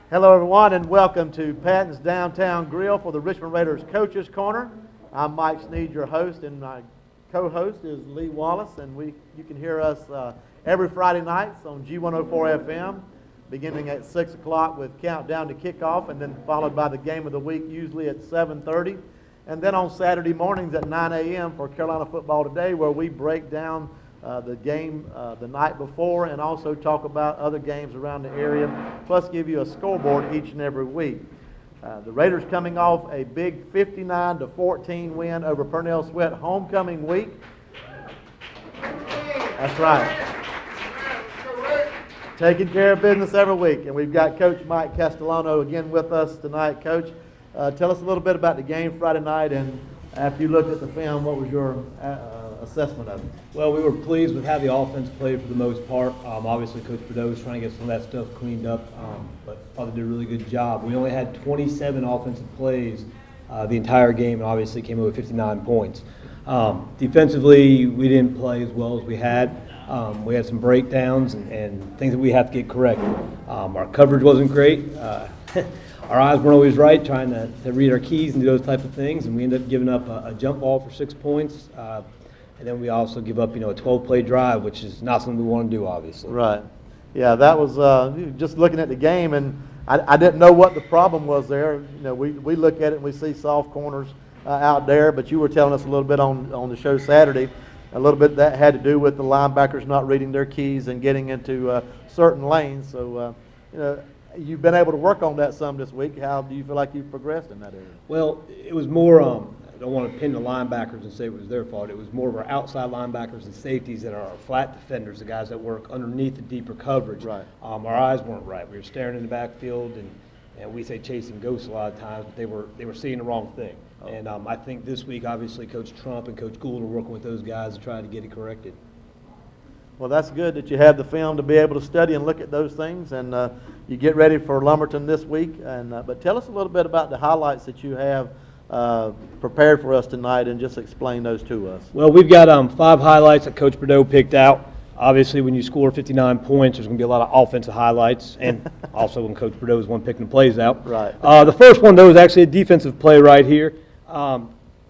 Hello, everyone, and welcome to Patton's Downtown Grill for the Richmond Raiders Coaches Corner. I'm Mike Sneed, your host, and my co-host is Lee Wallace, and you can hear us every Friday nights on G104 FM, beginning at 6 o'clock with countdown to kickoff, and then followed by the game of the week, usually at 7:30, and then on Saturday mornings at 9 a.m. for Carolina Football Today, where we break down the game the night before and also talk about other games around the area, plus give you a scoreboard each and every week. The Raiders coming off a big 59-14 win over Purnell Sweat homecoming week. That's right. Taking care of business every week. And we've got Coach Mike Castellano again with us tonight. Coach, tell us a little bit about the game Friday night, and after you looked at the film, what was your assessment of it? Well, we were pleased with how the offense played for the most part. Obviously, Coach Bordeaux was trying to get some of that stuff cleaned up, but thought they did a really good job. We only had 27 offensive plays the entire game, and obviously came over 59 points. Defensively, we didn't play as well as we had. We had some breakdowns and things that we have to get corrected. Our coverage wasn't great. Our eyes weren't always right, trying to read our keys and do those type of things, and we ended up giving up a jump ball for 6 points. And then we also give up, a 12-play drive, which is not something we want to do, obviously. Right. Yeah, that was just looking at the game, and I didn't know what the problem was there. We look at it and we see soft corners out there, but you were telling us a little bit on the show Saturday, a little bit that had to do with the linebackers not reading their keys and getting into certain lanes. So, you've been able to work on that some this week. How do you feel like you've progressed in that area? Well, it was more, I don't want to pin the linebackers and say it was their fault. It was more of our outside linebackers and safeties that are our flat defenders, the guys that work underneath the deeper coverage. Right. Our eyes weren't right. We were staring in the backfield, and we say chasing ghosts a lot of times, but they were seeing the wrong thing. Oh. And I think this week, obviously, Coach Trump and Coach Gould are working with those guys to try to get it corrected. Well, that's good that you have the film to be able to study and look at those things, and you get ready for Lumberton this week. And but tell us a little bit about the highlights that you have prepared for us tonight, and just explain those to us. Well, we've got 5 highlights that Coach Bordeaux picked out. Obviously, when you score 59 points, there's going to be a lot of offensive highlights, and also when Coach Bordeaux is one picking the plays out. Right. The first one, though, is actually a defensive play right here.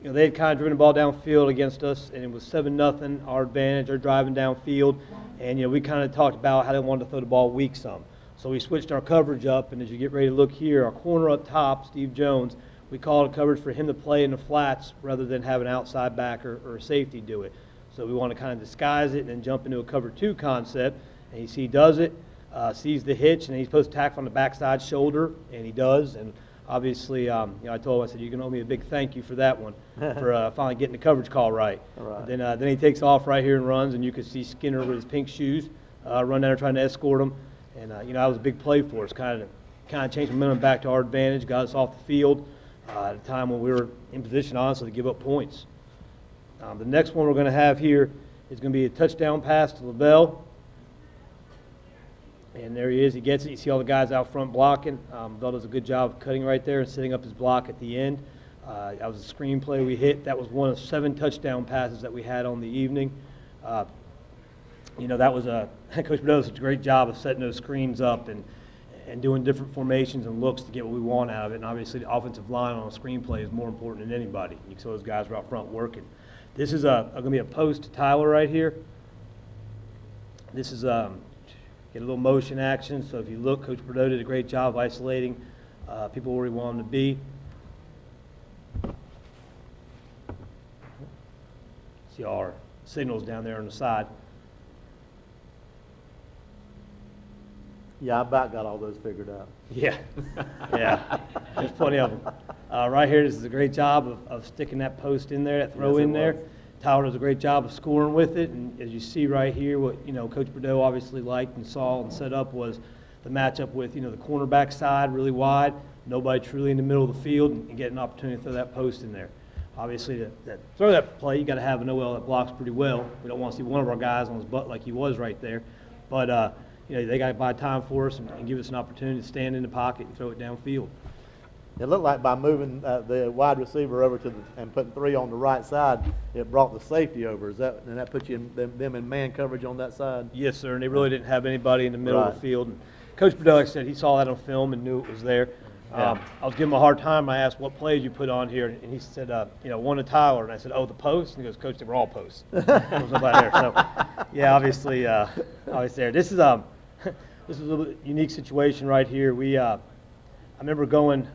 They had kind of driven the ball downfield against us, and it was 7-0, our advantage. They're driving downfield, and we kind of talked about how they wanted to throw the ball weak some. So we switched our coverage up, and as you get ready to look here, our corner up top, Steve Jones, we called a coverage for him to play in the flats rather than have an outside backer or a safety do it. So we want to kind of disguise it and then jump into a cover 2 concept, and you see he does it, sees the hitch, and he's supposed to tackle on the backside shoulder, and he does. And obviously, I told him, I said, you can owe me a big thank you for that one, for finally getting the coverage call right. Right. Then he takes off right here and runs, and you can see Skinner with his pink shoes run down there trying to escort him. And, that was a big play for us, kind of changed momentum back to our advantage, got us off the field at a time when we were in position, honestly, to give up points. The next one we're going to have here is going to be a touchdown pass to Lavelle. And there he is. He gets it. You see all the guys out front blocking. Lavelle does a good job of cutting right there and setting up his block at the end. That was a screenplay we hit. That was one of 7 touchdown passes that we had on the evening. That was Coach Bordeaux does a great job of setting those screens up and doing different formations and looks to get what we want out of it. And obviously, the offensive line on a screenplay is more important than anybody. You saw those guys were out front working. This is going to be a post to Tyler right here. This is get a little motion action. So if you look, Coach Bordeaux did a great job of isolating people where he wanted them to be. See our signals down there on the side. Yeah, I about got all those figured out. Yeah, yeah, there's plenty of them. Right here, this is a great job of sticking that post in there, that throw in there. Tyler does a great job of scoring with it, and as you see right here, what Coach Bordeaux obviously liked and saw and set up was the matchup with the cornerback side really wide, nobody truly in the middle of the field, and get an opportunity to throw that post in there. Obviously, to throw that play, you got to have an OL that blocks pretty well. We don't want to see one of our guys on his butt like he was right there, but they got to buy time for us and give us an opportunity to stand in the pocket and throw it downfield. It looked like by moving the wide receiver over to and putting 3 on the right side, it brought the safety over. And that put you them in man coverage on that side? Yes, sir. And they really didn't have anybody in the middle of the field. Coach Bordeaux, like I said, he saw that on film and knew it was there. I was giving him a hard time. I asked, what plays you put on here? And he said, one to Tyler. And I said, oh, the posts? And he goes, Coach, they were all posts. There was nobody there. So, yeah, obviously there. This is a little unique situation right here. I remember going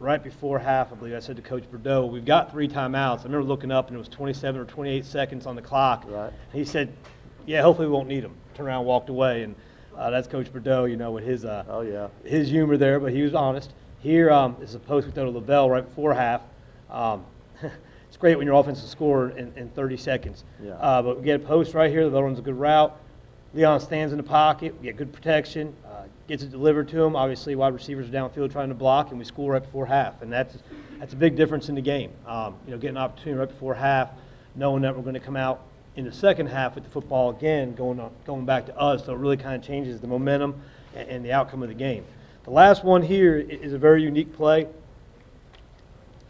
right before half, I believe I said to Coach Bordeaux, we've got 3 timeouts. I remember looking up, and it was 27 or 28 seconds on the clock. Right. And he said, yeah, hopefully we won't need them. Turned around and walked away. And that's Coach Bordeaux, with his his humor there, but he was honest. Here is a post we throw to Lavelle right before half. It's great when your offense is scored in 30 seconds. Yeah. But we get a post right here. Lavelle runs a good route. Leon stands in the pocket. We get good protection. Gets it delivered to him. Obviously, wide receivers are downfield trying to block, and we score right before half. And that's a big difference in the game. Getting an opportunity right before half, knowing that we're going to come out in the second half with the football again going back to us. So it really kind of changes the momentum and the outcome of the game. The last one here is a very unique play.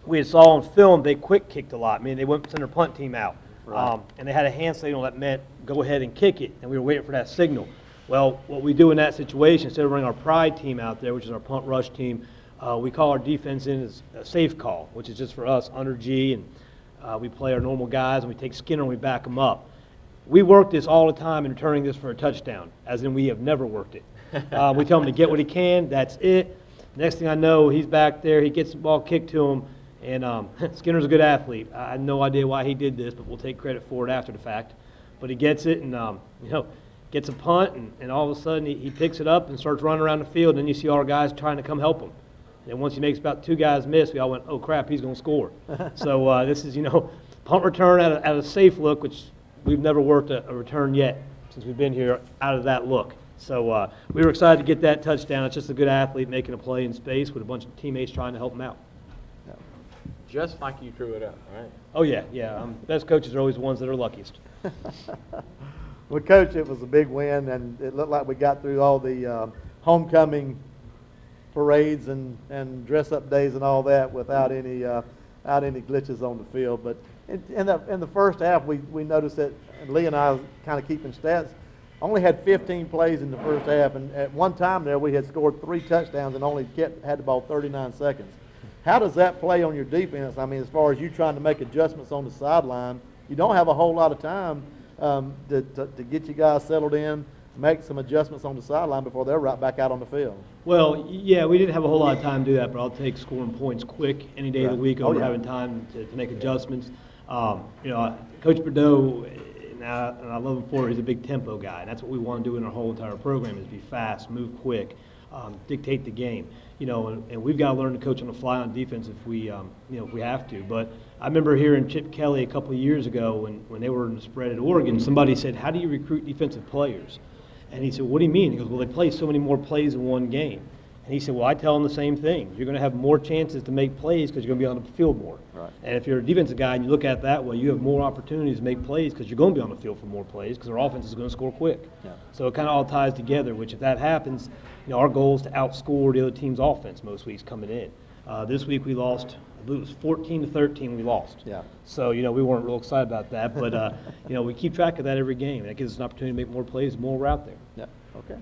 We had saw on film they quick kicked a lot. I mean, they went send their punt team out. Right. And they had a hand signal that meant go ahead and kick it, and we were waiting for that signal. Well, what we do in that situation, instead of running our pride team out there, which is our punt rush team, we call our defense in as a safe call, which is just for us under G, and we play our normal guys, and we take Skinner and we back them up. We work this all the time in returning this for a touchdown, as in we have never worked it. We tell him to get what he can, that's it. Next thing I know, he's back there, he gets the ball kicked to him, and Skinner's a good athlete. I had no idea why he did this, but we'll take credit for it after the fact. But he gets it and, gets a punt, and all of a sudden he picks it up and starts running around the field, and then you see all our guys trying to come help him. And once he makes about 2 guys miss, we all went, oh, crap, he's going to score. So this is, punt return at a safe look, which we've never worked a return yet since we've been here out of that look. So we were excited to get that touchdown. It's just a good athlete making a play in space with a bunch of teammates trying to help him out. Just like you drew it up, right? Oh, yeah. Best coaches are always the ones that are luckiest. Well, Coach, it was a big win, and it looked like we got through all the homecoming parades and dress-up days and all that without any glitches on the field. But in the first half, we noticed that, and Lee and I kind of keeping stats, only had 15 plays in the first half, and at one time there we had scored 3 touchdowns and only had the ball 39 seconds. How does that play on your defense? I mean, as far as you trying to make adjustments on the sideline, you don't have a whole lot of time to get you guys settled in, make some adjustments on the sideline before they're right back out on the field. Well, yeah, we didn't have a whole lot of time to do that, but I'll take scoring points quick any day of the week over having time to make adjustments. Coach Bordeaux, and I love him for it, he's a big tempo guy, and that's what we want to do in our whole entire program is be fast, move quick, dictate the game. And we've got to learn to coach on the fly on defense if we have to. But I remember hearing Chip Kelly a couple of years ago when they were in the spread at Oregon, somebody said, how do you recruit defensive players? And he said, what do you mean? He goes, well, they play so many more plays in one game. And he said, well, I tell them the same thing. You're going to have more chances to make plays because you're going to be on the field more. Right. And if you're a defensive guy and you look at it that way, you have more opportunities to make plays because you're going to be on the field for more plays because our offense is going to score quick. Yeah. So it kind of all ties together, which if that happens, our goal is to outscore the other team's offense most weeks coming in. This week we lost, I believe it was 14-13 we lost. Yeah. So, we weren't real excited about that. But, we keep track of that every game. That gives us an opportunity to make more plays, more we're out there. Yeah. Okay.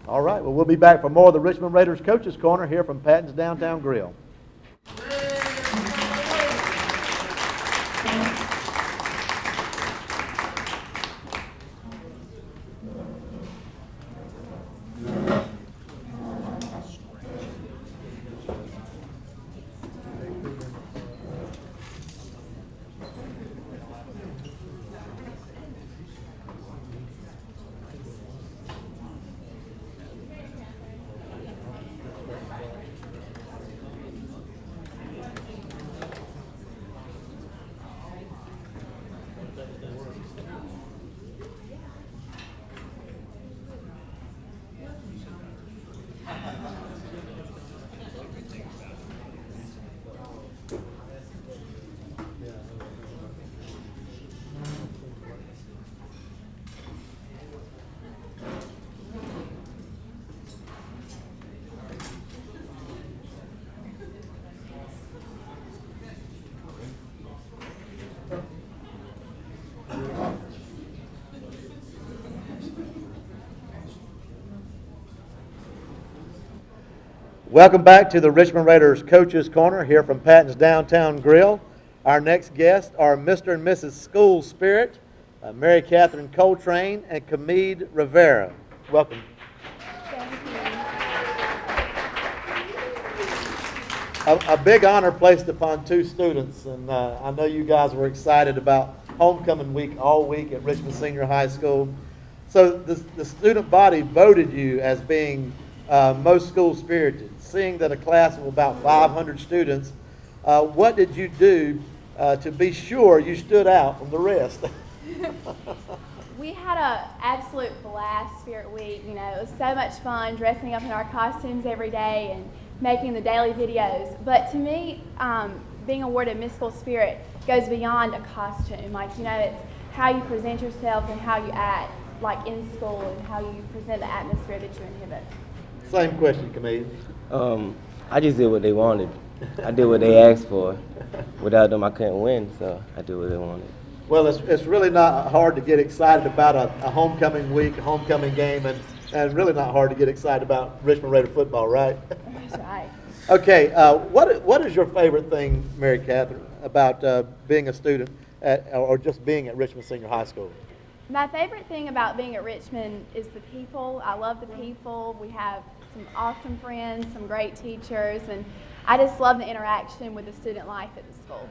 All right. Well, we'll be back for more of the Richmond Raiders Coaches Corner here from Patton's Downtown Grill. Welcome back to the Richmond Raiders Coaches Corner here from Patton's Downtown Grill. Our next guests are Mr. and Mrs. School Spirit, Mary Catherine Coltrane, and Camille Rivera. Welcome. A big honor placed upon two students, and I know you guys were excited about homecoming week all week at Richmond Senior High School. So the student body voted you as being most school-spirited. Seeing that a class of about 500 students, what did you do to be sure you stood out from the rest? We had an absolute blast Spirit Week. You know, it was so much fun dressing up in our costumes every day and making the daily videos. But to me, being awarded Miss School Spirit goes beyond a costume. Like, you know, it's how you present yourself and how you act, like in school, and how you present the atmosphere that you inhibit. Same question, Camille. I just did what they wanted. I did what they asked for. Without them, I couldn't win, so I did what they wanted. Well, it's really not hard to get excited about a homecoming week, a homecoming game, and really not hard to get excited about Richmond Raider football, right? That's right. Okay, what is your favorite thing, Mary Catherine, about being a student or just being at Richmond Senior High School? My favorite thing about being at Richmond is the people. I love the people. We have some awesome friends, some great teachers, and I just love the interaction with the student life at the school.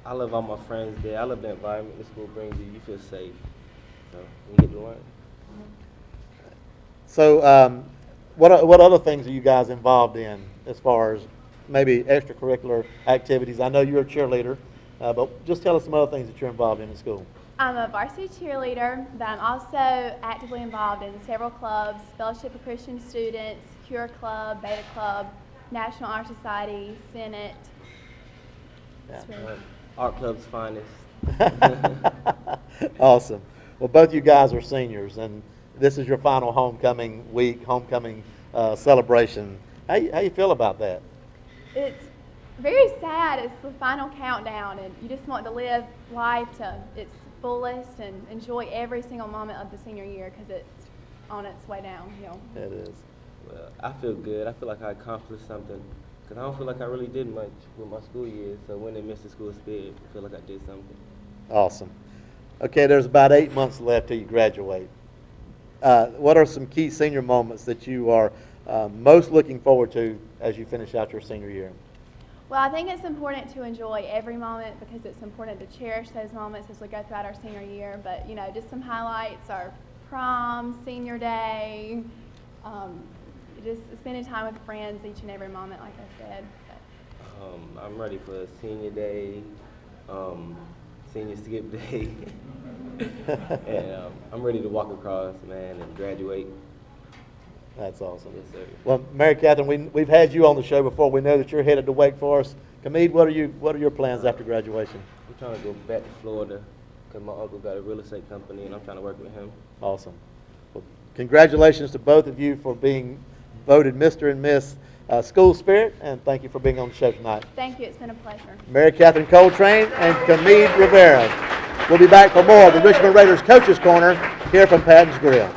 I love all my friends there. I love the environment the school brings you. You feel safe. So you get to learn. So what other things are you guys involved in as far as maybe extracurricular activities? I know you're a cheerleader, but just tell us some other things that you're involved in school. I'm a varsity cheerleader, but I'm also actively involved in several clubs: Fellowship of Christian Students, Cure Club, Beta Club, National Honor Society, Senate. Yeah. Art club's finest. Awesome. Well, both you guys are seniors, and this is your final homecoming week, homecoming celebration. How you feel about that? It's very sad. It's the final countdown, and you just want to live life to its fullest and enjoy every single moment of the senior year because it's on its way downhill. It is. Well, I feel good. I feel like I accomplished something. Because I don't feel like I really did much with my school years. So when they missed the school spirit, I feel like I did something. Awesome. Okay, there's about 8 months left till you graduate. What are some key senior moments that you are most looking forward to as you finish out your senior year? Well, I think it's important to enjoy every moment because it's important to cherish those moments as we go throughout our senior year. But, you know, just some highlights are prom, senior day, just spending time with friends each and every moment, like I said. I'm ready for senior day, senior skip day, and I'm ready to walk across, man, and graduate. That's awesome. Yes, sir. Well, Mary Catherine, we've had you on the show before. We know that you're headed to Wake Forest. Camille, what are your plans after graduation? I'm trying to go back to Florida because my uncle got a real estate company, and I'm trying to work with him. Awesome. Well, congratulations to both of you for being voted Mr. and Miss School Spirit, and thank you for being on the show tonight. Thank you. It's been a pleasure. Mary Catherine Coltrane and Camille Rivera. We'll be back for more of the Richmond Raiders Coaches Corner here from Patton's Grill.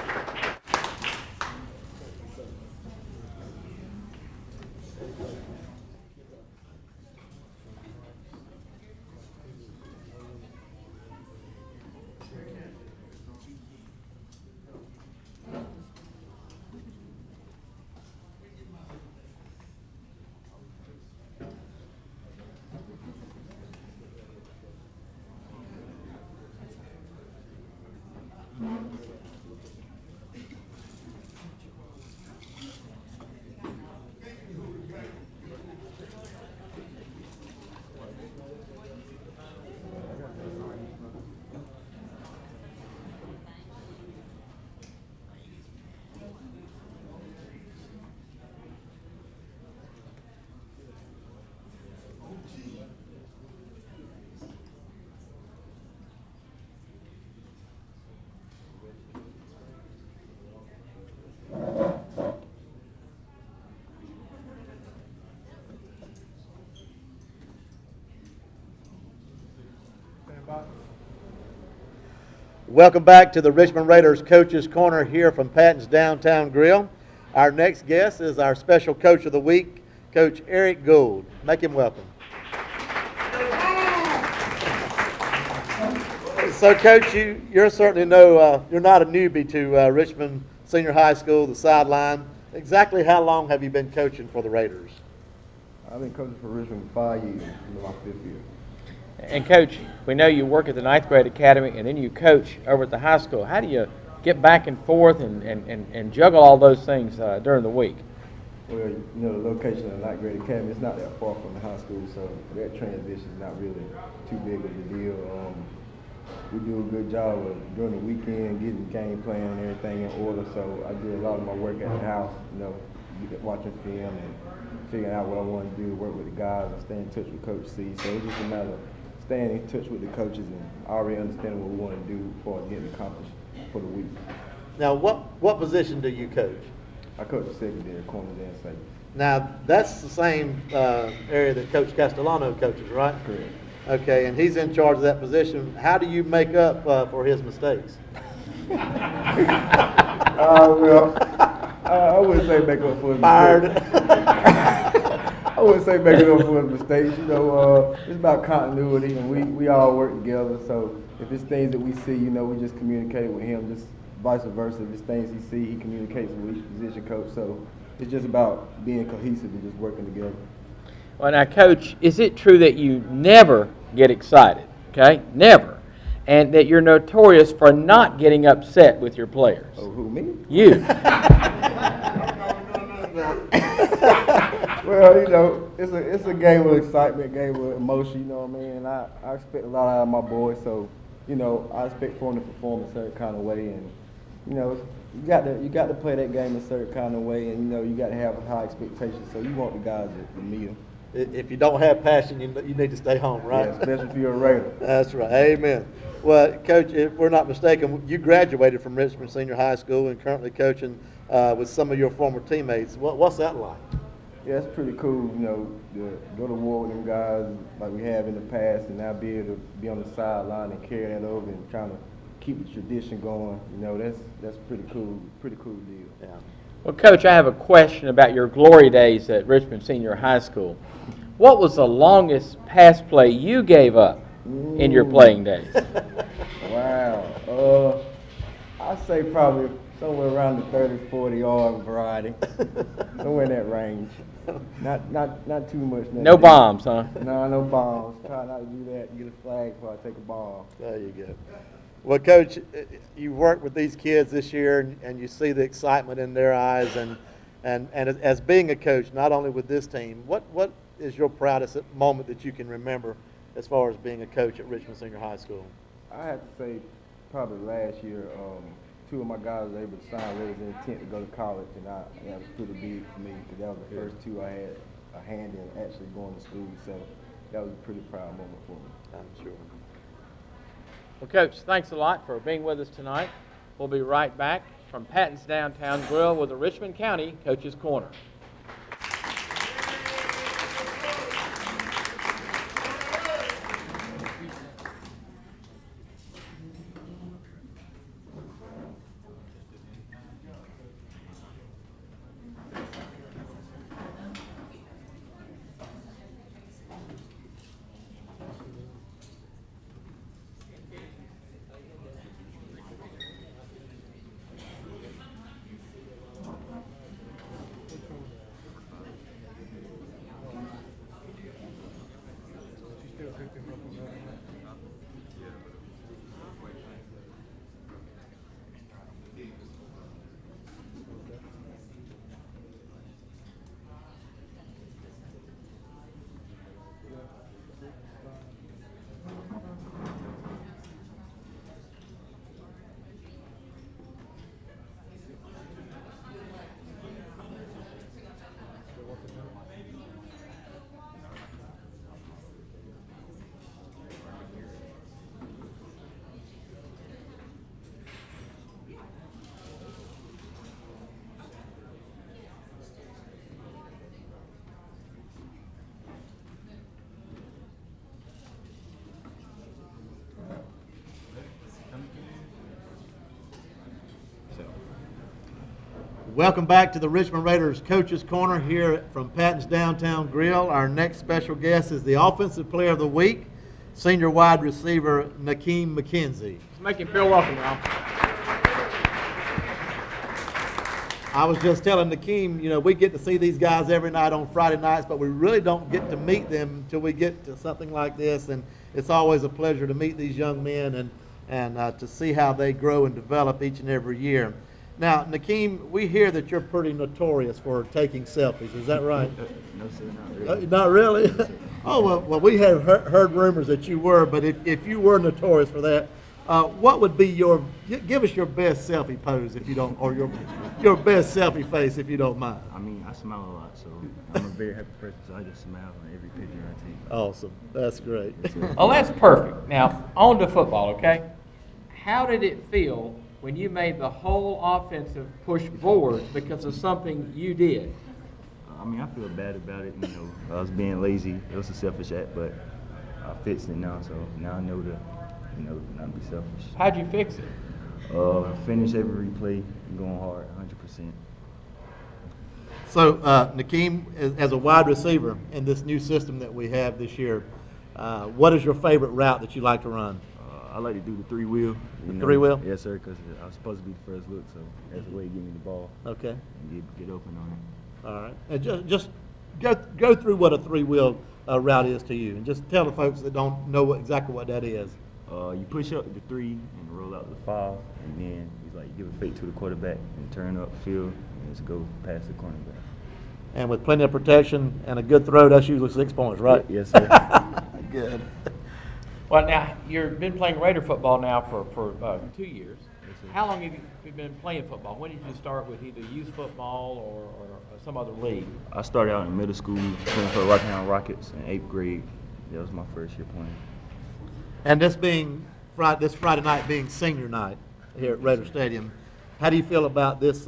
Welcome back to the Richmond Raiders Coaches Corner here from Patton's Downtown Grill. Our next guest is our special coach of the week, Coach Eric Gould. Make him welcome. So, Coach, you're certainly you're not a newbie to Richmond Senior High School, the sideline. Exactly how long have you been coaching for the Raiders? I've been coaching for Richmond for 5 years, in my 5th year. And Coach, we know you work at the 9th grade academy and then you coach over at the high school. How do you get back and forth and juggle all those things during the week? Well, you know, the location of the 9th grade academy is not that far from the high school, so that transition is not really too big of a deal. We do a good job of during the weekend getting game plan and everything in order, so I do a lot of my work at the house, you know, watching film and figuring out what I want to do, work with the guys and stay in touch with Coach C. So it's just a matter of staying in touch with the coaches and already understanding what we want to do for getting accomplished for the week. Now, what position do you coach? I coach the secondary, corners and safety. Now, that's the same area that Coach Castellano coaches, right? Correct. Okay, and he's in charge of that position. How do you make up for his mistakes? Well, I wouldn't say make up for his Fired. mistakes. I wouldn't say making up for his mistakes. You know, it's about continuity, and we all work together. So if it's things that we see, you know, we just communicate with him. Just vice versa. If it's things he sees, he communicates with each position coach. So it's just about being cohesive and just working together. Well, now, Coach, is it true that you never get excited, okay? Never. And that you're notorious for not getting upset with your players? Oh, who, me? You. Well, you know, it's a game of excitement, game of emotion, you know what I mean? And I expect a lot out of my boys, so, you know, I expect for them to perform a certain kind of way. And, you know, you got to play that game a certain kind of way, and, you know, you got to have high expectations. So you want the guys to meet them. If you don't have passion, you need to stay home, right? Yeah, especially if you're a Raider. That's right. Amen. Well, Coach, if we're not mistaken, you graduated from Richmond Senior High School and currently coaching with some of your former teammates. What's that like? Yeah, it's pretty cool, you know, to go to war with them guys like we have in the past, and now be able to be on the sideline and carry that over and trying to keep the tradition going. You know, that's pretty cool deal. Yeah. Well, Coach, I have a question about your glory days at Richmond Senior High School. What was the longest pass play you gave up in your playing days? Wow. I'd say probably somewhere around the 30, 40-yard variety. Somewhere in that range. Not too much. No bombs, huh? No bombs. Try not to do that. Get a flag before I take a ball. There you go. Well, Coach, you worked with these kids this year, and you see the excitement in their eyes. And as being a coach, not only with this team, what is your proudest moment that you can remember as far as being a coach at Richmond Senior High School? I have to say probably last year, two of my guys were able to sign letters of intent to go to college, and that was pretty big for me because that was the first two I had a hand in actually going to school. So that was a pretty proud moment for me. I'm sure. Well, Coach, thanks a lot for being with us tonight. We'll be right back from Patton's Downtown Grill with the Richmond County Coach's Corner. Welcome back to the Richmond Raiders Coaches Corner here from Patton's Downtown Grill. Our next special guest is the Offensive Player of the Week, senior wide receiver Nakeem McKenzie. Let's make him feel welcome, y'all. I was just telling Nakeem, you know, we get to see these guys every night on Friday nights, but we really don't get to meet them until we get to something like this, and it's always a pleasure to meet these young men and to see how they grow and develop each and every year. Now, Nakeem, we hear that you're pretty notorious for taking selfies. Is that right? No, sir, not really. Not really? Oh, well, we have heard rumors that you were, but if you were notorious for that, what would be give us your best selfie pose if you don't, or your best selfie face if you don't mind. I mean, I smile a lot, so I'm a very happy person, so I just smile on every picture I take. Awesome. That's great. Oh, that's perfect. Now, on to football, okay? How did it feel when you made the whole offensive push boards because of something you did? I mean, I feel bad about it, you know. I was being lazy. It was a selfish act, but I fixed it now, so now I know to, you know, not be selfish. How'd you fix it? Finish every play, going hard, 100%. So, Nakeem, as a wide receiver in this new system that we have this year, what is your favorite route that you like to run? I like to do the three-wheel. Three-wheel? Yes, sir, because I was supposed to be the first look, so that's the way to get me the ball. Okay. And get open on it. All right. And just go through what a three-wheel route is to you, and just tell the folks that don't know exactly what that is. You push up the 3 and roll out the 5, and then he's like, give a fake to the quarterback and turn up field and just go past the cornerback. And with plenty of protection and a good throw, that's usually 6 points, right? Yes, sir. Good. Well, now, you've been playing Raider football now for 2 years. Yes, sir. How long have you been playing football? When did you start with either youth football or some other league? I started out in middle school playing for the Rockingham Rockets in 8th grade. That was my first year playing. And this Friday night being senior night here at Raider Stadium, how do you feel about this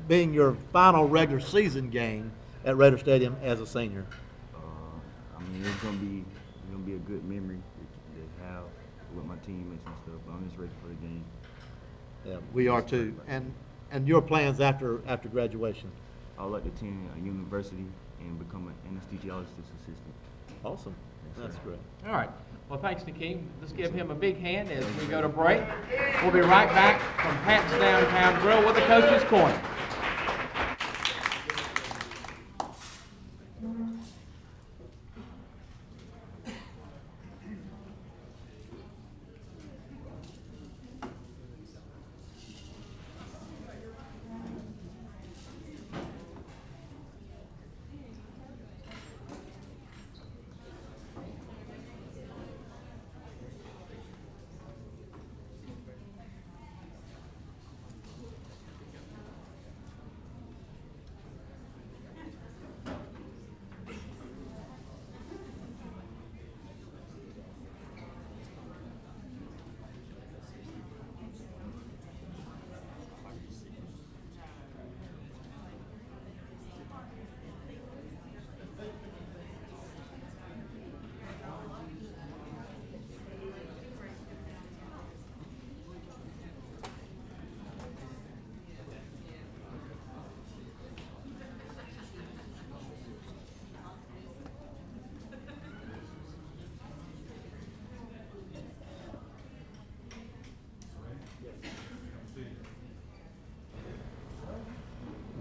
being your final regular season game at Raider Stadium as a senior? I mean, it's gonna be a good memory to have with my teammates and stuff. But I'm just ready for the game. Yeah, we are too. And your plans after graduation? I would like to attend a university and become an anesthesiologist assistant. Awesome. That's great. All right. Well, thanks, Nakeem. Let's give him a big hand as we go to break. We'll be right back from Patton's Downtown Grill with the Coach's Corner.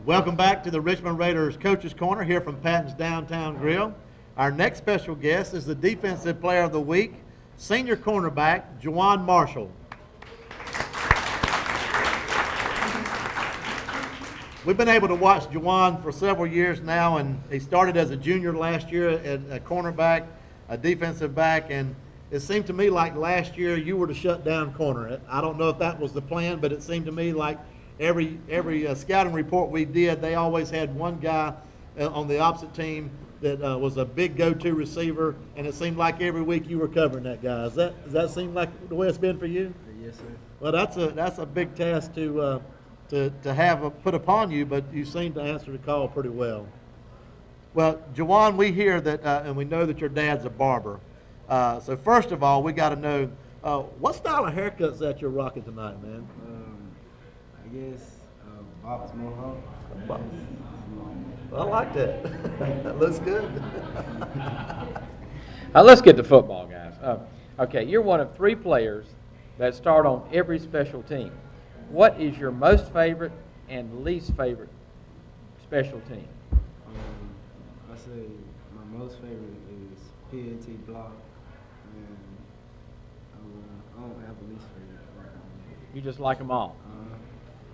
Welcome back to the Richmond Raiders Coaches Corner here from Patton's Downtown Grill. Our next special guest is the Defensive Player of the Week, senior cornerback, Juwan Marshall. We've been able to watch Juwan for several years now, and he started as a junior last year at a cornerback, a defensive back, and it seemed to me like last year you were to shut down corner. I don't know if that was the plan, but it seemed to me like every scouting report we did, they always had one guy on the opposite team that was a big go-to receiver, and it seemed like every week you were covering that guy. Does that seem like the way it's been for you? Yes, sir. Well, that's a big task to have put upon you, but you seem to answer the call pretty well. Well, Juwan, we hear that, and we know that your dad's a barber. So first of all, we got to know what style of haircuts that you're rocking tonight, man. I guess Box Mohawk. I like that. That looks good. Let's get to football, guys. Okay, you're one of 3 players that start on every special team. What is your most favorite and least favorite special team? I say my most favorite is PAT block, and I don't have a least favorite. You just like them all.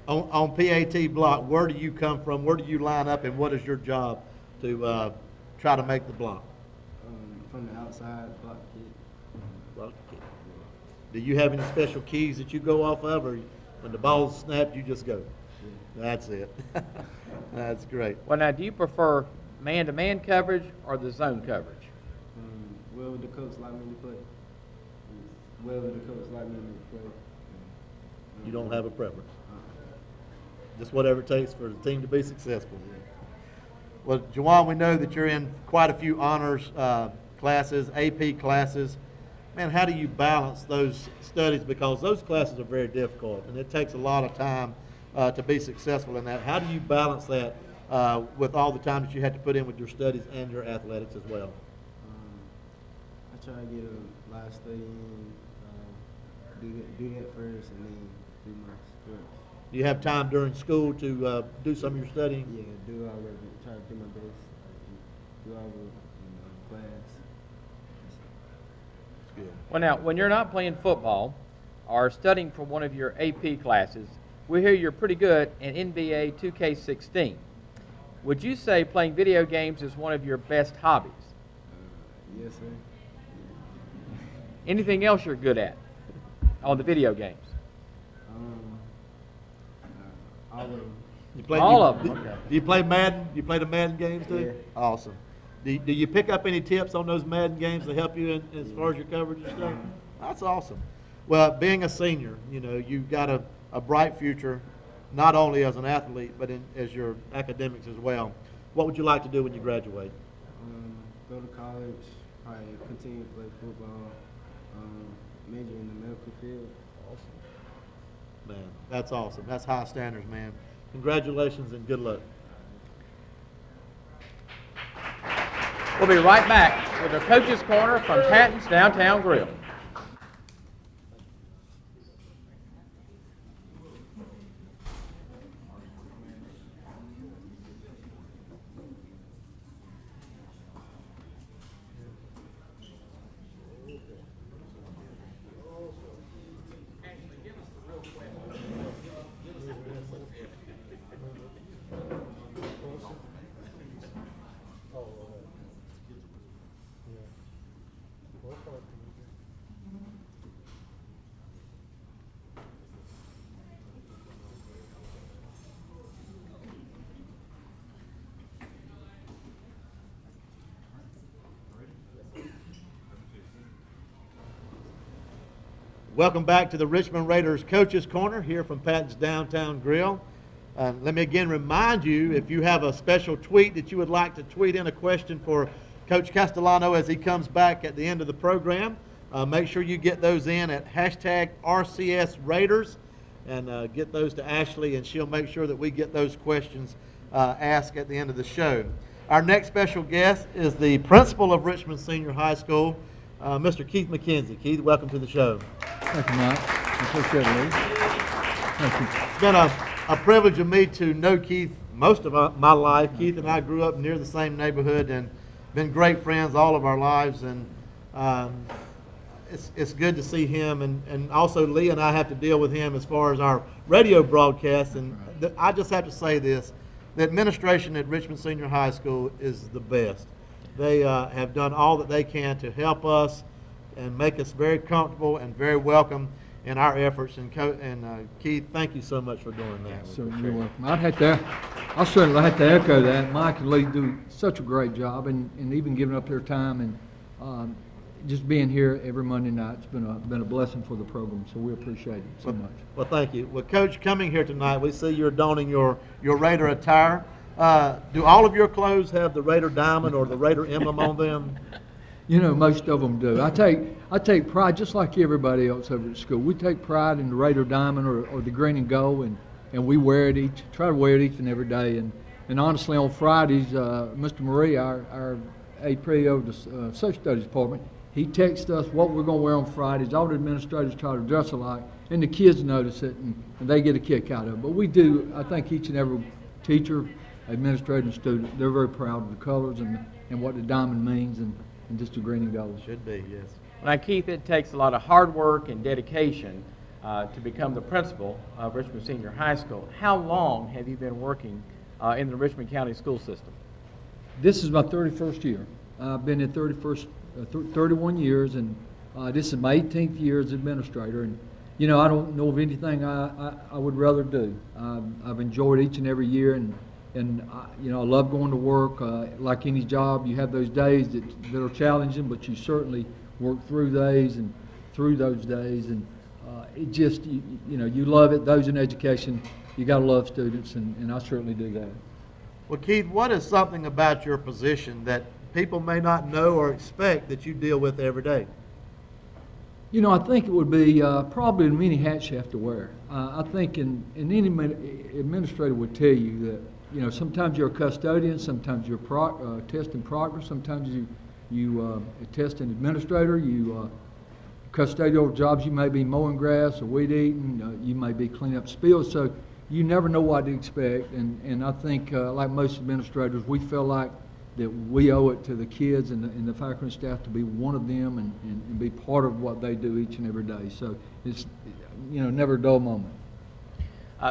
On PAT block, where do you come from? Where do you line up, and what is your job to try to make the block? From the outside, block kick. Block kick. Do you have any special keys that you go off of, or when the ball's snapped, you just go? Yeah. That's it. That's great. Well, now, do you prefer man-to-man coverage or the zone coverage? Wherever the coach like me to play. Wherever the coach like me to play. You don't have a preference. Just whatever it takes for the team to be successful. Well, Juwan, we know that you're in quite a few honors classes, AP classes. Man, how do you balance those studies? Because those classes are very difficult, and it takes a lot of time to be successful in that. How do you balance that with all the time that you had to put in with your studies and your athletics as well? I try to get a lot of study in, do that first, and then do my sports. Do you have time during school to do some of your studying? Yeah, do all of it. Try to do my best. Do all of it in class. That's good. Well, now, when you're not playing football or studying for one of your AP classes, we hear you're pretty good in NBA 2K16. Would you say playing video games is one of your best hobbies? Yes, sir. Anything else you're good at on the video games? All of them. All of them, okay. Do you play Madden? You play the Madden games too? Yeah. Awesome. Do you pick up any tips on those Madden games to help you as far as your coverage and stuff? That's awesome. Well, being a senior, you know, you've got a bright future, not only as an athlete, but as your academics as well. What would you like to do when you graduate? Go to college, probably continue to play football, major in the medical field. Man, that's awesome. That's high standards, man. Congratulations and good luck. We'll be right back with our Coach's Corner from Patton's Downtown Grill. Welcome back to the Richmond Raiders Coach's Corner here from Patton's Downtown Grill. Let me again remind you, if you have a special tweet that you would like to tweet in a question for Coach Castellano as he comes back at the end of the program, make sure you get those in at hashtag RCS Raiders and get those to Ashley, and she'll make sure that we get those questions asked at the end of the show. Our next special guest is the principal of Richmond Senior High School, Mr. Keith McKenzie. Keith, welcome to the show. Thank you, Mike. I appreciate it, Lee. Thank you. It's been a privilege of me to know Keith most of my life. Keith and I grew up near the same neighborhood and been great friends all of our lives. And it's good to see him. And also Lee and I have to deal with him as far as our radio broadcast. And I just have to say this. The administration at Richmond Senior High School is the best. They have done all that they can to help us and make us very comfortable and very welcome in our efforts. And Keith, thank you so much for doing that. So you're welcome. I'll certainly have to echo that. Mike and Lee do such a great job, and even giving up their time and just being here every Monday night. It's been a blessing for the program. So we appreciate it so much. Well, thank you. Well, Coach, coming here tonight, we see you're donning your Raider attire. Do all of your clothes have the Raider diamond or the Raider emblem on them? You know, most of them do. I take pride, just like everybody else over at school. We take pride in the Raider diamond or the green and gold, and we try to wear it each and every day. And honestly, on Fridays, Mr. Marie, our AP of the Social Studies Department, he texts us what we're going to wear on Fridays. All the administrators try to dress alike, and the kids notice it, and they get a kick out of it. But we do, I think each and every teacher, administrator, and student, they're very proud of the colors and what the diamond means and just the green and gold. Should be, yes. Now, Keith, it takes a lot of hard work and dedication to become the principal of Richmond Senior High School. How long have you been working in the Richmond County school system? This is my 31st year. I've been in 31 years, and this is my 18th year as administrator. And you know, I don't know of anything I would rather do. I've enjoyed each and every year, and you know, I love going to work. Like any job, you have those days that are challenging, but you certainly work through those days, and it just you know, you love it. Those in education, you got to love students, and I certainly do that. Well, Keith, what is something about your position that people may not know or expect that you deal with every day? You know, I think it would be probably the many hats you have to wear. I think in any administrator would tell you that, you know, sometimes you're a custodian, sometimes you're test in progress, sometimes you test an administrator, you custodial jobs, you may be mowing grass or weed eating, you may be cleaning up spills, so you never know what to expect. And I think, like most administrators, we feel like that we owe it to the kids and the faculty and staff to be one of them and be part of what they do each and every day. So it's, you know, never a dull moment.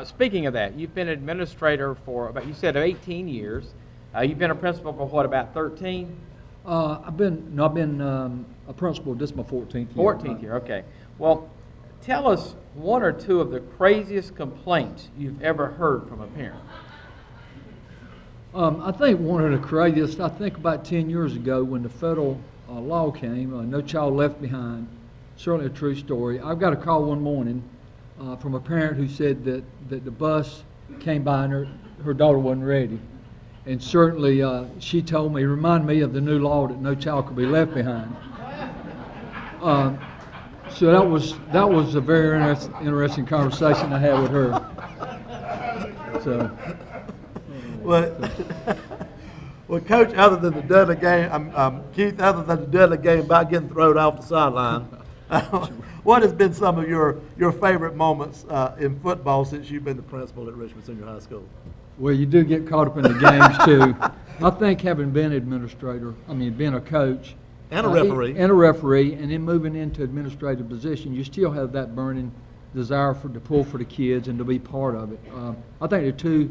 Speaking of that, you've been administrator for about, you said 18 years. You've been a principal for what, about 13? I've been a principal. This is my 14th year. 14th year, okay. Well, tell us one or two of the craziest complaints you've ever heard from a parent. I think one of the craziest, I think about 10 years ago when the federal law came, No Child Left Behind, certainly a true story. I've got a call one morning from a parent who said that the bus came by and her daughter wasn't ready. And certainly she told me, remind me of the new law that no child could be left behind. So that was a very interesting conversation I had with her. So. Well, Coach, other than the Dudley game, Keith, other than the Dudley game about getting thrown off the sideline, what has been some of your favorite moments in football since you've been the principal at Richmond Senior High School? Well, you do get caught up in the games too. I think having been administrator, being a coach, and a referee, and then moving into administrative position, you still have that burning desire to pull for the kids and to be part of it. I think the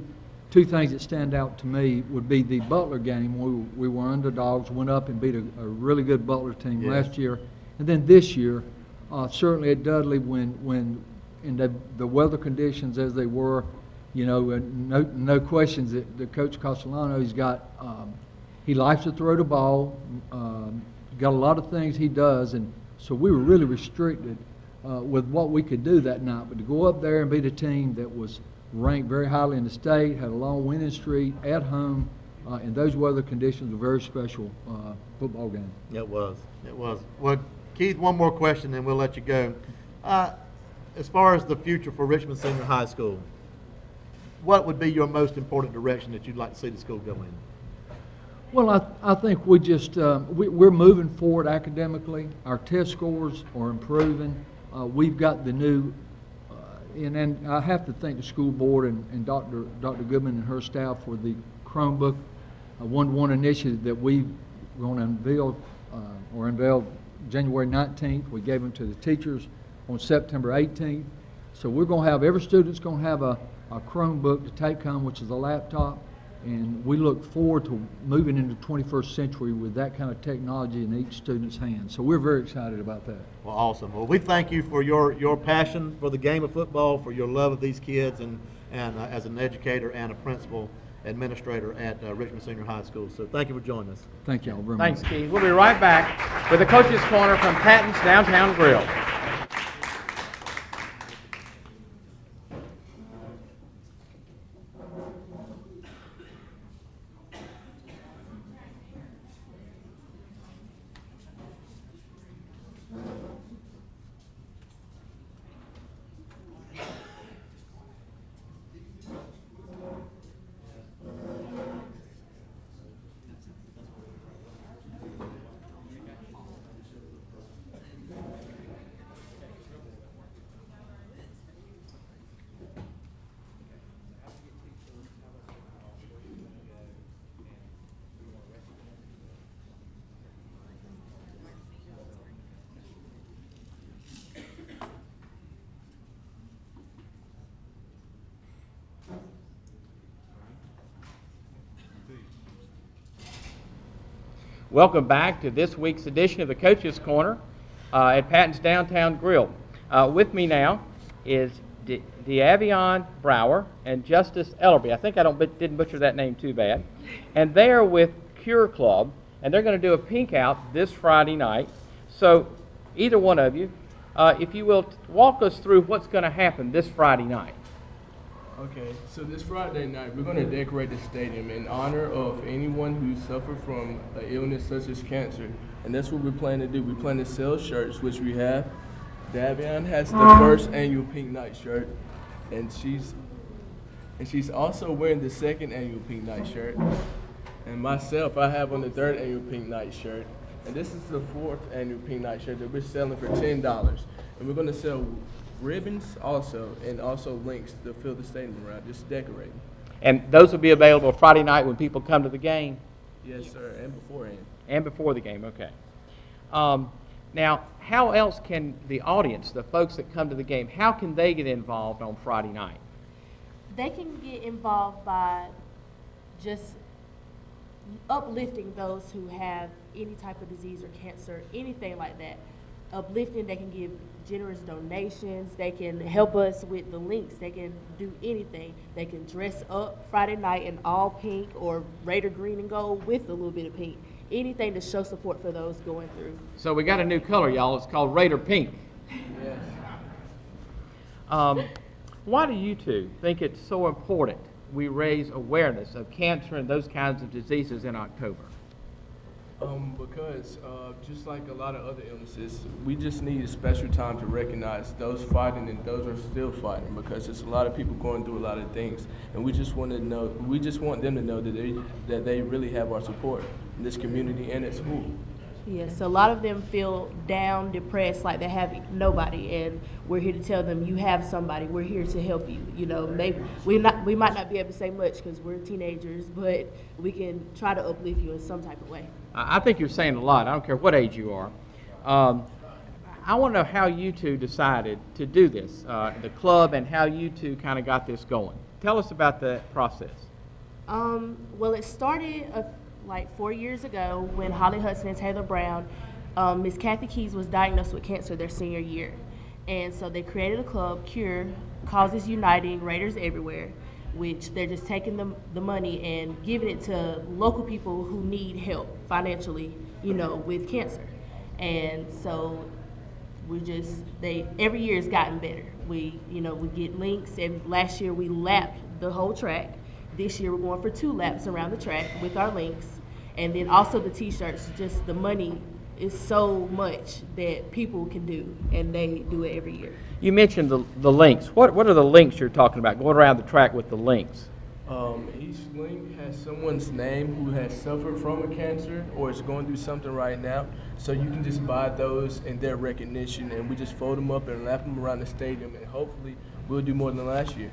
two things that stand out to me would be the Butler game. We were underdogs, went up and beat a really good Butler team last year, and then this year, certainly at Dudley, when in the weather conditions as they were, you know, no questions that the Coach Castellano, he likes to throw the ball, got a lot of things he does, and so we were really restricted with what we could do that night. But to go up there and beat a team that was ranked very highly in the state, had a long winning streak at home, in those weather conditions, a very special football game. It was. Well, Keith, one more question, and we'll let you go. As far as the future for Richmond Senior High School, what would be your most important direction that you'd like to see the school go in? Well, I think we just we're moving forward academically. Our test scores are improving. We've got the new, and I have to thank the school board and Dr. Goodman and her staff for the Chromebook one-to-one initiative that we're going to unveil January 19th. We gave them to the teachers on September 18th. So we're going to have, every student's going to have a Chromebook to take home, which is a laptop, and we look forward to moving into the 21st century with that kind of technology in each student's hands. So we're very excited about that. Well, awesome. Well, we thank you for your passion for the game of football, for your love of these kids, and as an educator and a principal administrator at Richmond Senior High School. So thank you for joining us. Thank you all very much. Thanks, Keith. We'll be right back with the Coach's Corner from Patton's Downtown Grill. Welcome back to this week's edition of the Coach's Corner at Patton's Downtown Grill. With me now is D'Avion Brower and Justice Ellerby. I think I didn't butcher that name too bad. And they are with Cure Club, and they're going to do a pink out this Friday night. So either one of you, if you will, walk us through what's going to happen this Friday night. Okay, so this Friday night, we're going to decorate the stadium in honor of anyone who suffered from an illness such as cancer. And that's what we plan to do. We plan to sell shirts, which we have. Davion has the first annual Pink Night shirt, and she's also wearing the second annual Pink Night shirt. And myself, I have on the third annual Pink Night shirt. And this is the fourth annual Pink Night shirt that we're selling for $10. And we're going to sell ribbons also, and also links to fill the stadium around, just decorating. And those will be available Friday night when people come to the game? Yes, sir, and beforehand. And before the game, okay. Now, how else can the audience, the folks that come to the game, how can they get involved on Friday night? They can get involved by just uplifting those who have any type of disease or cancer, anything like that. Uplifting, they can give generous donations, they can help us with the links, they can do anything. They can dress up Friday night in all pink or Raider green and gold with a little bit of pink. Anything to show support for those going through. So we got a new color, y'all. It's called Raider Pink. Yes. Why do you two think it's so important we raise awareness of cancer and those kinds of diseases in October? Because just like a lot of other illnesses, we just need a special time to recognize those fighting and those who are still fighting, because there's a lot of people going through a lot of things, and we just want them to know that they really have our support in this community and at school. Yes, a lot of them feel down, depressed, like they have nobody, and we're here to tell them you have somebody. We're here to help you. You know, maybe we might not be able to say much because we're teenagers, but we can try to uplift you in some type of way. I think you're saying a lot. I don't care what age you are. I want to know how you two decided to do this, the club, and how you two kind of got this going. Tell us about the process. Well, it started like 4 years ago when Holly Hudson and Taylor Brown, Miss Kathy Keys was diagnosed with cancer their senior year. And so they created a club, Cure, Causes Uniting, Raiders Everywhere, which they're just taking the money and giving it to local people who need help financially, you know, with cancer. And so every year it's gotten better. We get links, and last year we lapped the whole track. This year we're going for 2 laps around the track with our links. And then also the t-shirts, just the money is so much that people can do, and they do it every year. You mentioned the links. What are the links you're talking about, going around the track with the links? Each link has someone's name who has suffered from a cancer or is going through something right now. So you can just buy those in their recognition, and we just fold them up and lap them around the stadium, and hopefully we'll do more than last year.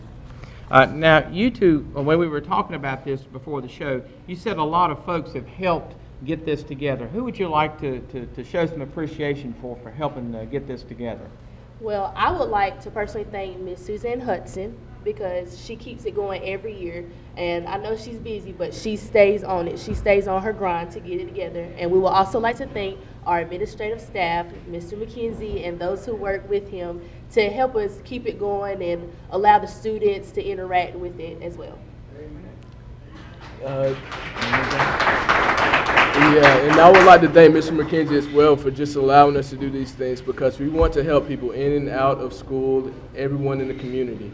Now, you two, when we were talking about this before the show, you said a lot of folks have helped get this together. Who would you like to show some appreciation for helping get this together? Well, I would like to personally thank Miss Suzanne Hudson, because she keeps it going every year. And I know she's busy, but she stays on it. She stays on her grind to get it together. And we would also like to thank our administrative staff, Mr. McKenzie, and those who work with him to help us keep it going and allow the students to interact with it as well. And I would like to thank Mr. McKenzie as well for just allowing us to do these things, because we want to help people in and out of school, everyone in the community.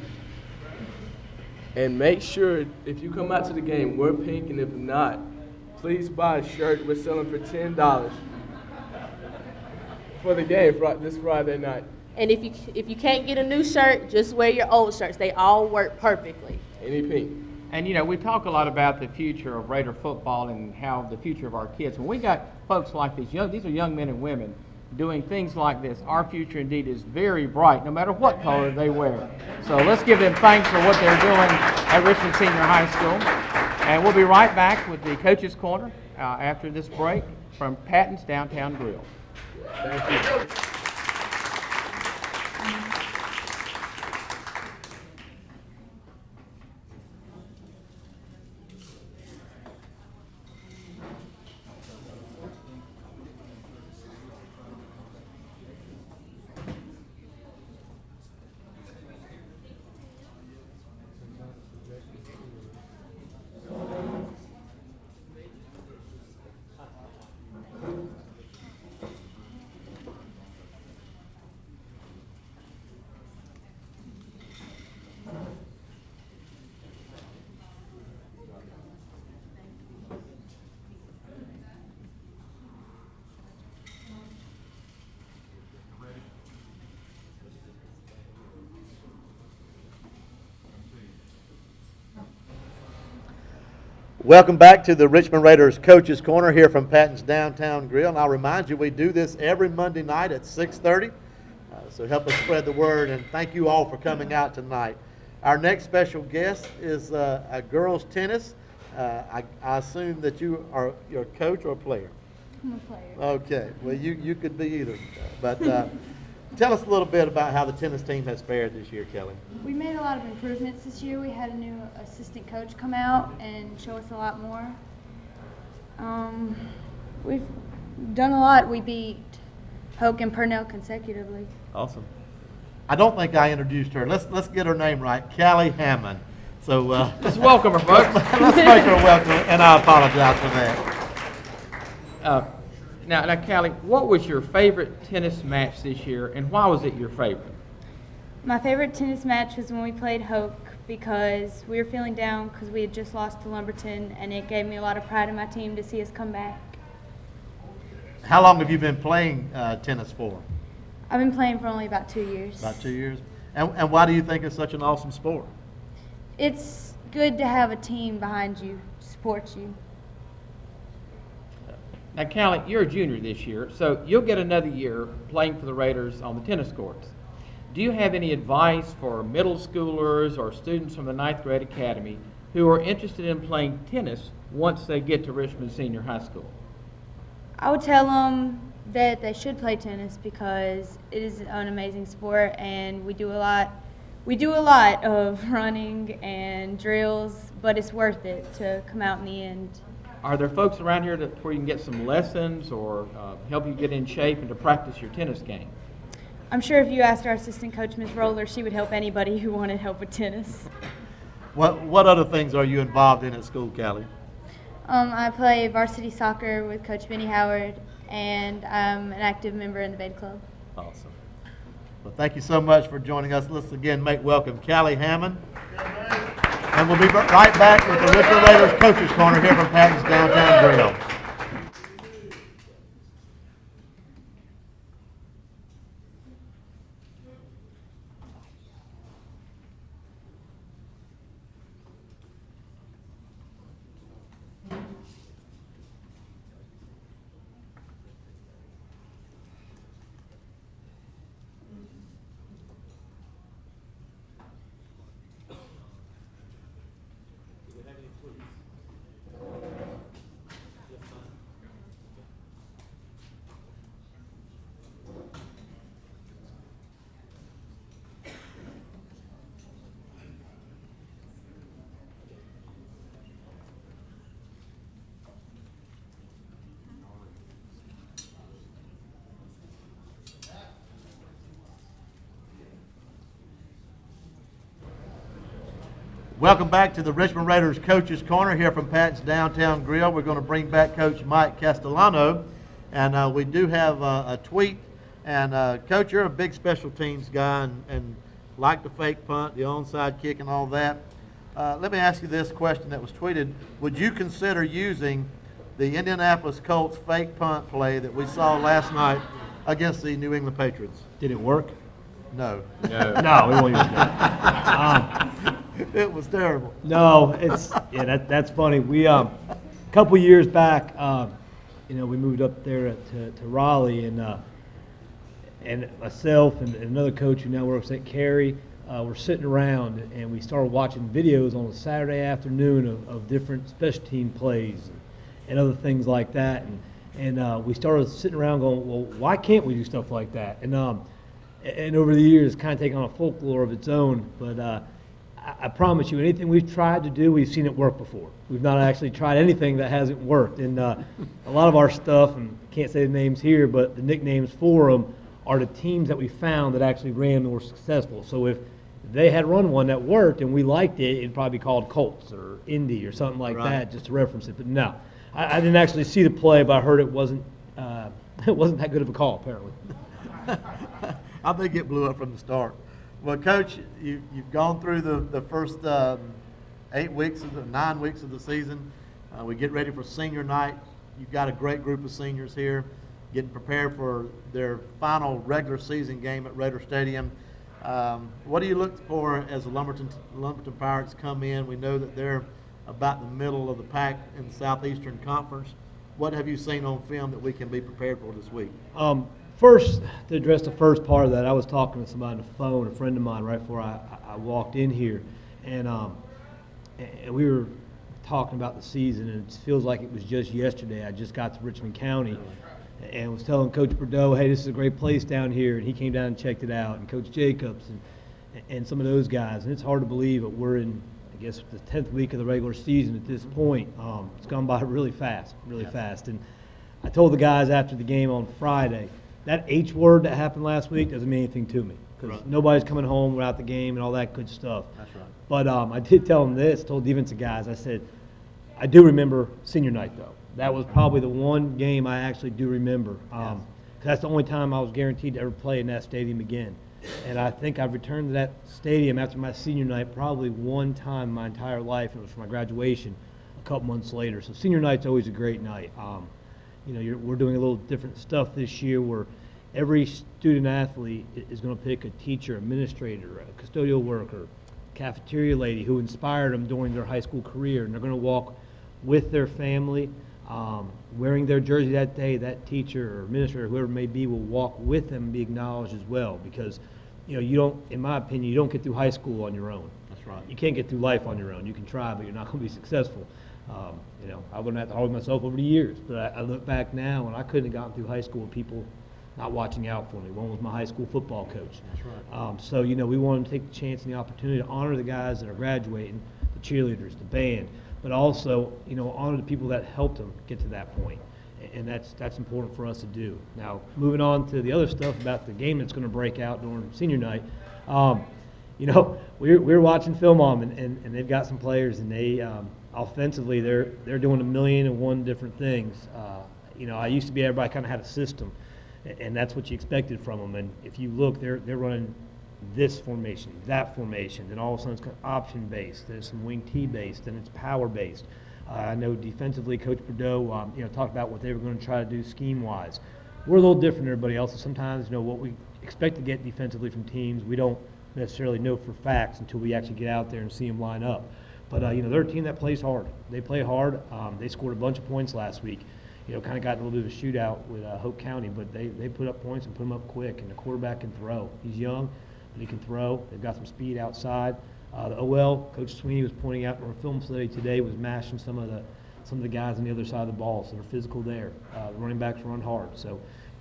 And make sure, if you come out to the game, wear pink, and if not, please buy a shirt. We're selling for $10 for the game this Friday night. And if you can't get a new shirt, just wear your old shirts. They all work perfectly. Any pink. And, you know, we talk a lot about the future of Raider football and how the future of our kids. When we got folks like these are young men and women doing things like this, our future indeed is very bright, no matter what color they wear. So let's give them thanks for what they're doing at Richmond Senior High School. And we'll be right back with the Coach's Corner after this break from Patton's Downtown Grill. Thank you. Welcome back to the Richmond Raiders Coaches Corner here from Patton's Downtown Grill. And I'll remind you, we do this every Monday night at 6:30. So help us spread the word, and thank you all for coming out tonight. Our next special guest is a girls' tennis. I assume that you're a coach or a player? I'm a player. Okay. Well, you could be either. But tell us a little bit about how the tennis team has fared this year, Kelly. We made a lot of improvements this year. We had a new assistant coach come out and show us a lot more. We've done a lot. We beat Hoke and Purnell consecutively. Awesome. I don't think I introduced her. Let's get her name right, Callie Hammond. So Just welcome her, folks. let's make her welcome, and I apologize for that. Now, Callie, what was your favorite tennis match this year, and why was it your favorite? My favorite tennis match was when we played Hoke because we were feeling down because we had just lost to Lumberton, and it gave me a lot of pride in my team to see us come back. How long have you been playing tennis for? I've been playing for only about 2 years. About 2 years. And why do you think it's such an awesome sport? It's good to have a team behind you to support you. Now, Callie, you're a junior this year, so you'll get another year playing for the Raiders on the tennis courts. Do you have any advice for middle schoolers or students from the 9th grade academy who are interested in playing tennis once they get to Richmond Senior High School? I would tell them that they should play tennis because it is an amazing sport, and we do a lot of running and drills, but it's worth it to come out in the end. Are there folks around here where you can get some lessons or help you get in shape and to practice your tennis game? I'm sure if you asked our assistant coach, Ms. Roller, she would help anybody who wanted help with tennis. What other things are you involved in at school, Callie? I play varsity soccer with Coach Benny Howard, and I'm an active member in the Bed Club. Awesome. Well, thank you so much for joining us. Let's again make welcome Callie Hammond. And we'll be right back with the Richmond Raiders Coaches Corner here from Patton's Downtown Grill. Welcome back to the Richmond Raiders Coaches Corner here from Patton's Downtown Grill. We're going to bring back Coach Mike Castellano, and we do have a tweet. And Coach, you're a big special teams guy and like the fake punt, the onside kick, and all that. Let me ask you this question that was tweeted. Would you consider using the Indianapolis Colts fake punt play that we saw last night against the New England Patriots? Did it work? No. No, we won't use that. It was terrible. No, that's funny. We a couple years back, we moved up there to Raleigh, and myself and another coach who now works at Cary were sitting around, and we started watching videos on a Saturday afternoon of different special team plays and other things like that, and we started sitting around going, well, why can't we do stuff like that? And over the years, it's kind of taken on a folklore of its own, but I promise you, anything we've tried to do, we've seen it work before. We've not actually tried anything that hasn't worked. And a lot of our stuff, and can't say the names here, but the nicknames for them are the teams that we found that actually ran and were successful. So if they had run one that worked and we liked it, it'd probably be called Colts or Indy or something like that, just to reference it. But no, I didn't actually see the play, but I heard it wasn't that good of a call, apparently. I think it blew up from the start. Well, Coach, you've gone through the first 9 weeks of the season. We get ready for senior night. You've got a great group of seniors here getting prepared for their final regular season game at Raider Stadium. What do you look for as the Lumberton Pirates come in? We know that they're about the middle of the pack in the Southeastern Conference. What have you seen on film that we can be prepared for this week? First, to address the first part of that, I was talking to somebody on the phone, a friend of mine, right before I walked in here, and we were talking about the season, and it feels like it was just yesterday. I just got to Richmond County and was telling Coach Bordeaux, hey, this is a great place down here, and he came down and checked it out, and Coach Jacobs and some of those guys, and it's hard to believe that we're in, I guess, the 10th week of the regular season at this point. It's gone by really fast, and I told the guys after the game on Friday, that H word that happened last week doesn't mean anything to me because nobody's coming home without the game and all that good stuff. That's right. But I did tell them this, told the defensive guys, I said, I do remember senior night, though. That was probably the one game I actually do remember. 'Cause that's the only time I was guaranteed to ever play in that stadium again. And I think I've returned to that stadium after my senior night probably one time in my entire life. It was for my graduation a couple months later. So senior night's always a great night. We're doing a little different stuff this year where every student athlete is going to pick a teacher, administrator, a custodial worker, cafeteria lady who inspired them during their high school career, and they're going to walk with their family, wearing their jersey that day. That teacher or administrator, whoever it may be, will walk with them and be acknowledged as well because, you don't, in my opinion, you don't get through high school on your own. That's right. You can't get through life on your own. You can try, but you're not going to be successful. I wouldn't have to hold myself over the years, but I look back now and I couldn't have gotten through high school with people not watching out for me. One was my high school football coach. That's right. So, we wanted to take the chance and the opportunity to honor the guys that are graduating, the cheerleaders, the band, but also, honor the people that helped them get to that point. And that's important for us to do. Now, moving on to the other stuff about the game that's going to break out during senior night, we're watching film on them, and they've got some players, and they offensively they're doing 1,000,001 different things. I used to be everybody kind of had a system, and that's what you expected from them. And if you look, they're running this formation, that formation, then all of a sudden it's kind of option based, then it's some wing T based, then it's power based. I know defensively, Coach Bordeaux, talked about what they were going to try to do scheme-wise. We're a little different than everybody else, and sometimes, what we expect to get defensively from teams, we don't necessarily know for facts until we actually get out there and see them line up. But, they're a team that plays hard. They play hard. They scored a bunch of points last week. Kind of got in a little bit of a shootout with Hope County, but they put up points and put them up quick, and the quarterback can throw. He's young, but he can throw. They've got some speed outside. The OL, Coach Sweeney was pointing out in our film study today, was mashing some of the guys on the other side of the ball, so they're physical there. The running backs run hard, so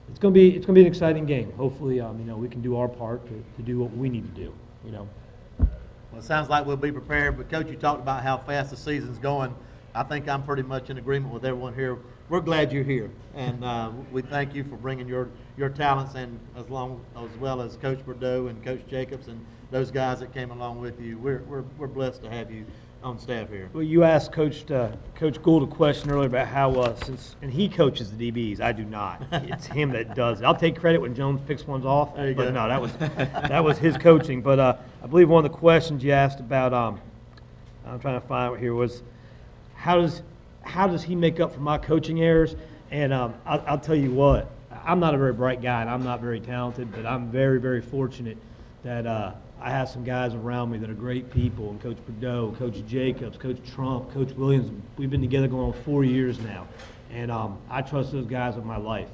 it's going to be an exciting game. Hopefully, we can do our part to do what we need to do. Well, it sounds like we'll be prepared, but Coach, you talked about how fast the season's going. I think I'm pretty much in agreement with everyone here. We're glad you're here, and we thank you for bringing your talents, and as well as Coach Bordeaux and Coach Jacobs and those guys that came along with you. We're blessed to have you on staff here. Well, you asked Coach Gould a question earlier about how and he coaches the DBs. I do not. It's him that does it. I'll take credit when Jones picks ones off, There you but go. no, that was his coaching. But I believe one of the questions you asked about, I'm trying to find it here, was how does he make up for my coaching errors? And I'll tell you what, I'm not a very bright guy and I'm not very talented, but I'm very, very fortunate that I have some guys around me that are great people, and Coach Bordeaux, Coach Jacobs, Coach Trump, Coach Williams. We've been together going on 4 years now, and I trust those guys with my life.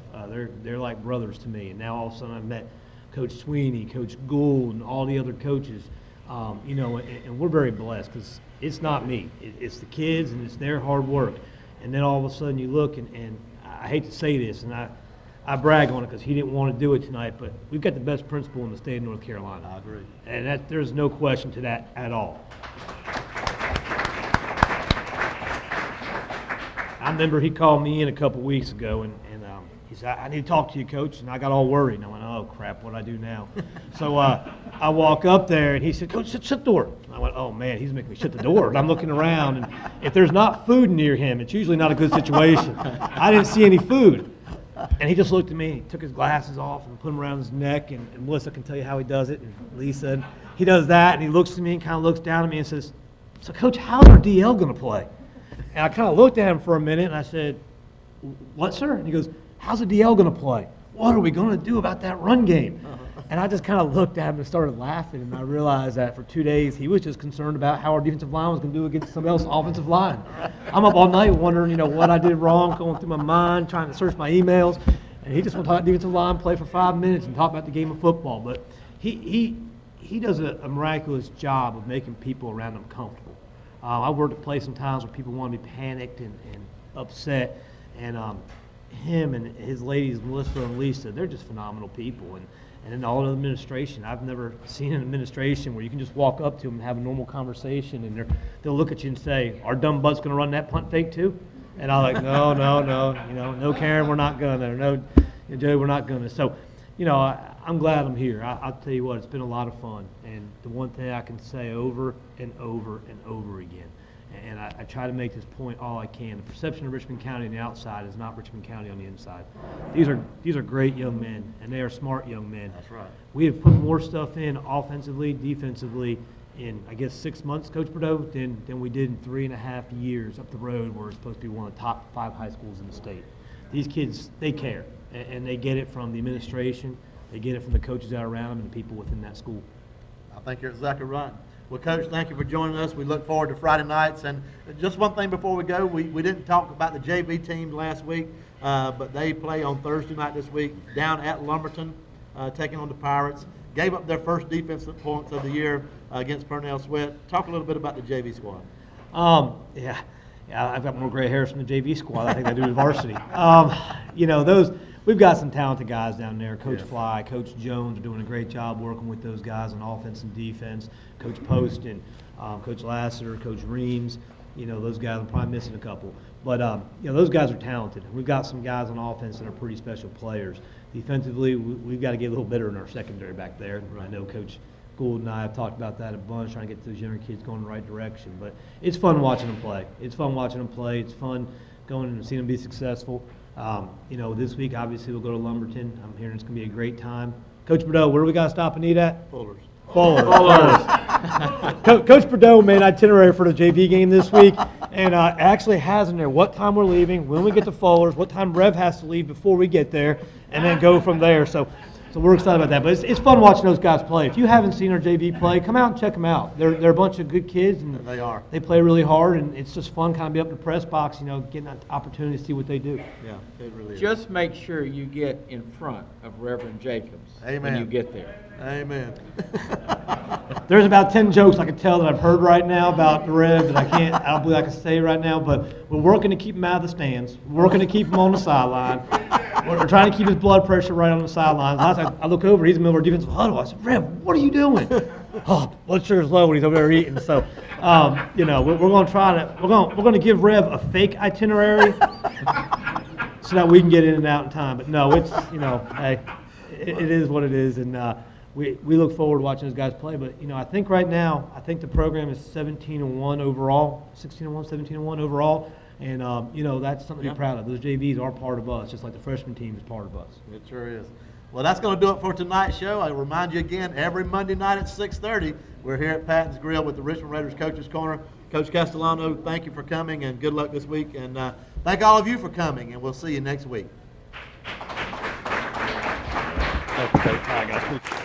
They're like brothers to me, and now all of a sudden I've met Coach Sweeney, Coach Gould, and all the other coaches, and we're very blessed because it's not me. It's the kids, and it's their hard work. And then all of a sudden you look, and I hate to say this, and I brag on it because he didn't want to do it tonight, but we've got the best principal in the state of North Carolina. I agree. And there's no question to that at all. I remember he called me in a couple weeks ago, and he said, I need to talk to you, Coach. And I got all worried. And I went, oh, crap, what do I do now? So I walk up there, and he said, Coach, shut the door. And I went, oh, man, he's making me shut the door. And I'm looking around, and if there's not food near him, it's usually not a good situation. I didn't see any food. And he just looked at me, he took his glasses off and put them around his neck, and Melissa can tell you how he does it, and Lisa, and he does that, and he looks at me and kind of looks down at me and says, so, Coach, how's our DL going to play? And I kind of looked at him for a minute, and I said, what, sir? And he goes, how's the DL going to play? What are we going to do about that run game? And I just kind of looked at him and started laughing, and I realized that for 2 days he was just concerned about how our defensive line was going to do against somebody else's offensive line. I'm up all night wondering, what I did wrong, going through my mind, trying to search my emails, and he just wanted to talk about defensive line, play for 5 minutes, and talk about the game of football. But he does a miraculous job of making people around him comfortable. I worked at places sometimes where people want to be panicked and upset, and him and his ladies, Melissa and Lisa, they're just phenomenal people. And in all of the administration, I've never seen an administration where you can just walk up to them and have a normal conversation, and they'll look at you and say, "Our dumb butt's going to run that punt fake too?" And I'm like, no, no, Karen, we're not going to, no, Joe, we're not going to. So, I'm glad I'm here. I'll tell you what, it's been a lot of fun, and the one thing I can say over and over and over again, and I try to make this point all I can. The perception of Richmond County on the outside is not Richmond County on the inside. These are great young men, and they are smart young men. That's right. We have put more stuff in offensively, defensively in, I guess, 6 months, Coach Bordeaux, than we did in 3.5 years up the road where it's supposed to be one of the top 5 high schools in the state. These kids, they care, and they get it from the administration. They get it from the coaches that are around them and the people within that school. I think you're exactly right. Well, Coach, thank you for joining us. We look forward to Friday nights. And just one thing before we go, we didn't talk about the JV team last week, but they play on Thursday night this week down at Lumberton, taking on the Pirates. Gave up their first defensive points of the year against Purnell Sweat. Talk a little bit about the JV squad. Yeah, I've got more gray hairs from the JV squad. I think I do with varsity. We've got some talented guys down there. Coach Fly, Coach Jones are doing a great job working with those guys on offense and defense. Coach Poston, Coach Lassiter, Coach Reams. Those guys are probably missing a couple. But, those guys are talented. We've got some guys on offense that are pretty special players. Defensively, we've got to get a little better in our secondary back there. I know Coach Gould and I have talked about that a bunch, trying to get those younger kids going in the right direction. But it's fun watching them play. It's fun going and seeing them be successful. This week, obviously, we'll go to Lumberton. I'm hearing it's going to be a great time. Coach Bordeaux, where do we got to stop and eat at? Fuller's. Coach Bordeaux made an itinerary for the JV game this week, and actually has in there what time we're leaving, when we get to Fuller's, what time Rev has to leave before we get there, and then go from there. So we're excited about that. But it's fun watching those guys play. If you haven't seen our JV play, come out and check them out. They're a bunch of good kids, and they are. They play really hard, and it's just fun kind of be up in the press box, getting that opportunity to see what they do. Yeah, it really is. Just make sure you get in front of Reverend Jacobs when you get there. Amen. There's about 10 jokes I can tell that I've heard right now about the Rev that I don't believe I can say right now, but we're working to keep him out of the stands. We're working to keep him on the sideline. We're trying to keep his blood pressure right on the sidelines. Last time I look over, he's in the middle of our defensive huddle. I said, Rev, what are you doing? Oh, blood sugar's low when he's over there eating. So, we're going to try to, we're going to give Rev a fake itinerary so that we can get in and out in time. But no, it's, hey, it is what it is. And we look forward to watching those guys play. But, I think right now, the program is 17-1 overall, 16-1, 17-1 overall. And, that's something to be proud of. Those JVs are part of us, just like the freshman team is part of us. It sure is. Well, that's going to do it for tonight's show. I remind you again, every Monday night at 6:30, we're here at Patton's Grill with the Richmond Raiders Coaches Corner. Coach Castellano, thank you for coming, and good luck this week. And thank all of you for coming, and we'll see you next week. Thank you, Coach. All right, guys.